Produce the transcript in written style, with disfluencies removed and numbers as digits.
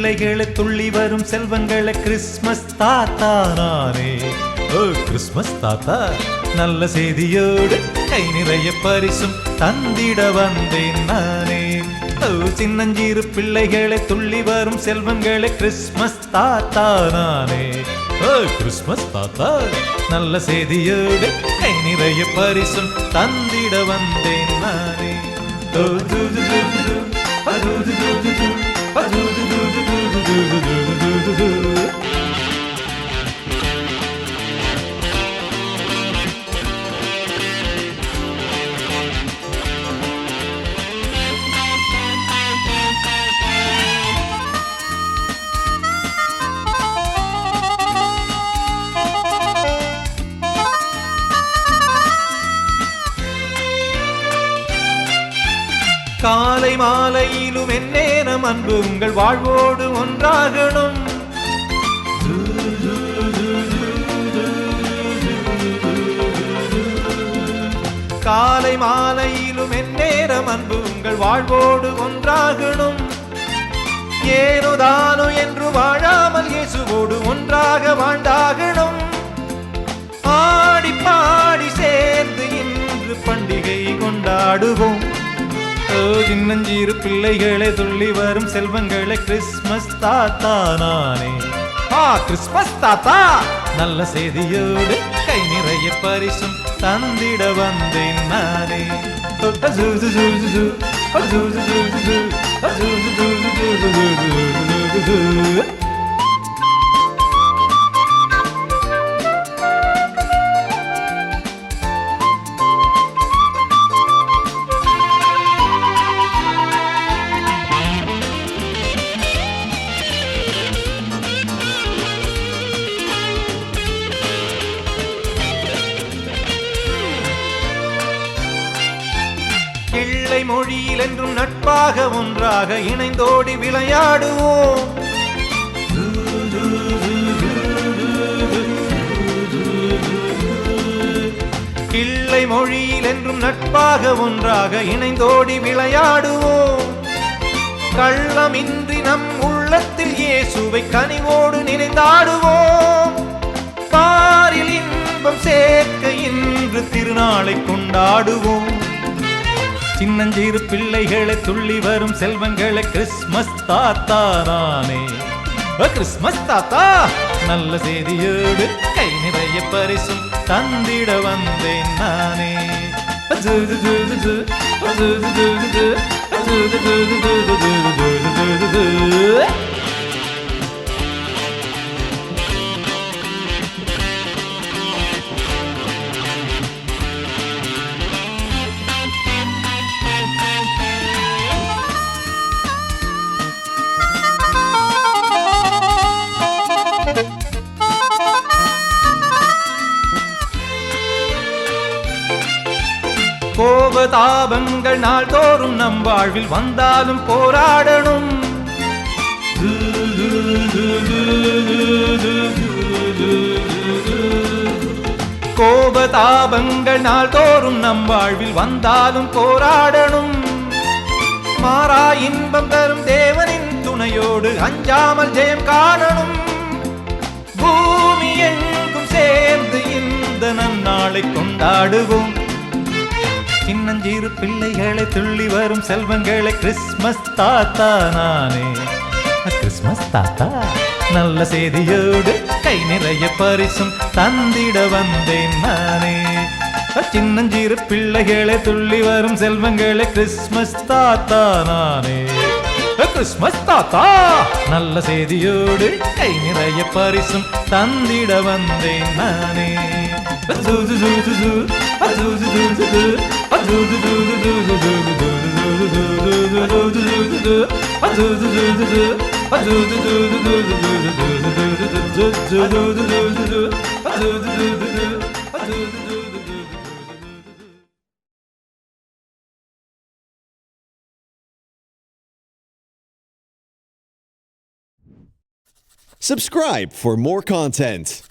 பிள்ளைகளை துள்ளி வரும் செல்வங்களை கிறிஸ்மஸ் தாத்தா நானே. ஓ கிறிஸ்மஸ் தாத்தா நல்ல செய்தியோடு கை நிறைய பரிசும் தந்திட வந்தேன் நானே. ஓ சின்னஞ்சிறு பிள்ளைகளை துள்ளி வரும் செல்வங்களை கிறிஸ்மஸ் தாத்தா நானே. ஓ கிறிஸ்மஸ் தாத்தா நல்ல செய்தியோடு கை நிறைய பரிசும் தந்திட வந்தேன் நானே. காலை மாலையிலும் என்னேனம் அன்பு உங்கள் வாழ்வோடு ஒன்றாகணும். காலை மாலையிலும் என்னேனம் அன்பு உங்கள் வாழ்வோடு ஒன்றாகணும். ஏனோ தானோ என்று வாழாமல் இயேசுவோடு ஒன்றாக வாழ்ந்தாகணும். ஆடி பாடி சேர்ந்து இன்று பண்டிகை கொண்டாடுவோம். சின்னஞ்சிறு பிள்ளைகளை துள்ளி வரும் செல்வங்களை கிறிஸ்மஸ் தாத்தா நானே. கிறிஸ்மஸ் தாத்தா நல்ல செய்தியோடு கை நிறைய பரிசும் தந்திட வந்தேன் நானே. கிள்ளை மொழியில் என்றும் நட்பாக ஒன்றாக இணைந்தோடி விளையாடுவோம். கிள்ளை மொழியில் என்றும் நட்பாக ஒன்றாக இணைந்தோடி விளையாடுவோம். கள்ளமின்றி நம் உள்ளத்தில் இயேசுவை கனிவோடு நினைந்தாடுவோம். பாரில் இன்பம் சேர்க்க இன்று திருநாளை கொண்டாடுவோம். சின்னஞ்சிறு பிள்ளைகளை துள்ளி வரும் செல்வங்களை கிறிஸ்மஸ் தாத்தா நானே. கிறிஸ்மஸ் தாத்தா நல்ல செய்தியோடு கை நிறைய பரிசும் தந்திட வந்தேன் நானே. கோபதாபங்கள் நாள்தோறும் நம் வாழ்வில் வந்தாலும் போராடணும். கோபதாபங்கள் நாள்தோறும் நம் வாழ்வில் வந்தாலும் போராடணும். மாறா இன்பம் தரும் தேவனின் துணையோடு அஞ்சாமல் ஜெயம் காணணும். பூமி எங்கும் சேர்ந்து இந்த நன்னாளை கொண்டாடுவோம். சின்னஞ்சிறு பிள்ளைகளை துள்ளி வரும் செல்வங்களை கிறிஸ்மஸ் தாத்தா நானே. கிறிஸ்மஸ் தாத்தா நல்ல செய்தியோடு கை நிறைய பரிசும் தந்திட வந்தேன் நானே. சின்னஞ்சிறு பிள்ளைகளை துள்ளி வரும் செல்வங்களை கிறிஸ்மஸ் தாத்தா நானே. கிறிஸ்மஸ் தாத்தா நல்ல செய்தியோடு கை நிறைய பரிசும் தந்திட வந்தேன் நானே. Subscribe for more content.